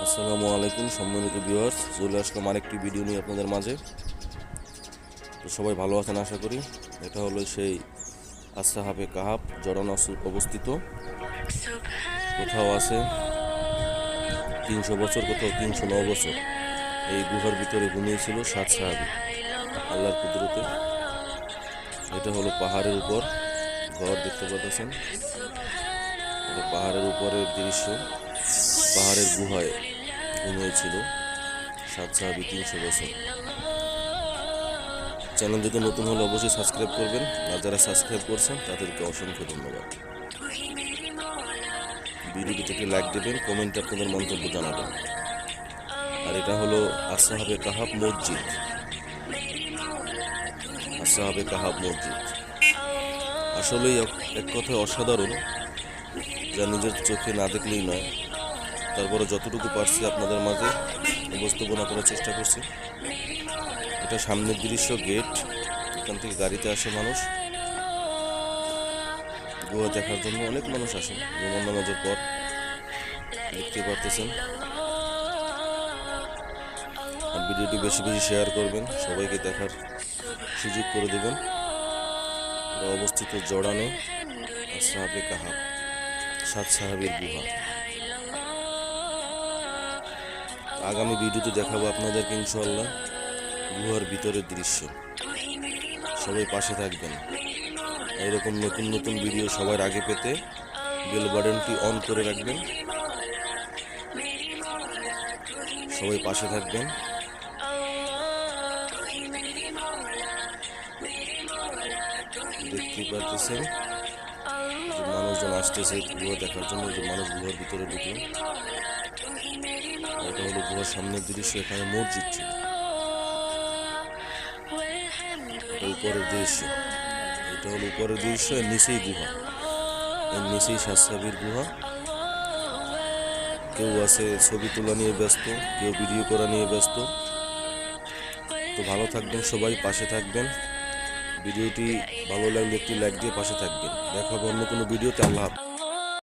আসসালামু আলাইকুম সম্মানিত ভিউয়ার্স, চলে আসলাম আরেকটি ভিডিও নিয়ে আপনাদের মাঝে। তো সবাই ভালো আছেন আশা করি। এটা হলো সেই আসহাবে কাহাফ জড়ানো অবস্থিত। কোথাও আছে 300 বছর, কোথাও 309 বছর। এই গুহার ভিতরে ঘুমিয়েছিল 7 সাহাবী আল্লাহর কুদরতে। এটা হলো পাহাড়ের উপর ঘর, দেখতে পাচ্ছেন। এটা পাহাড়ের উপরের দৃশ্য। পাহাড়ের গুহায় ঘুমিয়েছিল 7 সাহাবী 300 বছর। চ্যানেল যদি নতুন হলে অবশ্যই সাবস্ক্রাইব করবেন, আর যারা সাবস্ক্রাইব করছেন তাদেরকে অসংখ্য ধন্যবাদ। ভিডিওটিকে লাইক দেবেন, কমেন্টে আপনাদের মন্তব্য জানাবেন। আর এটা হলো আসহাবে কাহাফ মসজিদ। আসহাবে কাহাফ মসজিদ আসলেই এক কথায় অসাধারণ, যা নিজের চোখে না দেখলেই নয়। তারপরে যতটুকু পারছি আপনাদের মাঝে উপস্থাপনা করার চেষ্টা করছি। এটা সামনের দৃশ্য, গেট। এখান থেকে গাড়িতে আসে মানুষ গুহা দেখার জন্য। অনেক মানুষ আসেন জুমার নামাজের পর, দেখতে পারতেছেন। আর ভিডিওটি বেশি বেশি শেয়ার করবেন, সবাইকে দেখার সুযোগ করে দেবেন। এটা অবস্থিত জড়ানো আসহাবে কাহাফ, 7 সাহাবীর গুহা। আগামী ভিডিওতে দেখাবো আপনাদেরকে ইনশাআল্লাহ গুহার ভিতরের দৃশ্য। সবাই পাশে থাকবেন। এরকম নতুন নতুন ভিডিও সবার আগে পেতে বেল বাটনটি অন করে রাখবেন। সবাই পাশে থাকবেন। দেখতে পাচ্ছেন যে মানুষজন আসতেছে গুহা দেখার জন্য। যে মানুষ গুহার ভিতরে ঢুকলো। এটা হলো গুহার সামনের দৃশ্য। এখানে মসজিদ ছিল। এটা উপরের দৃশ্য। এটা হলো উপরের দৃশ্য। এর নিচেই গুহা, এর নিচেই 7 সাহাবীর গুহা। কেউ আছে ছবি তোলা নিয়ে ব্যস্ত, কেউ ভিডিও করা নিয়ে ব্যস্ত। তো ভালো থাকবেন সবাই, পাশে থাকবেন। ভিডিওটি ভালো লাগলে একটি লাইক দিয়ে পাশে থাকবেন। দেখা হবে অন্য কোনো ভিডিওতে। আল্লাহ হাফেজ।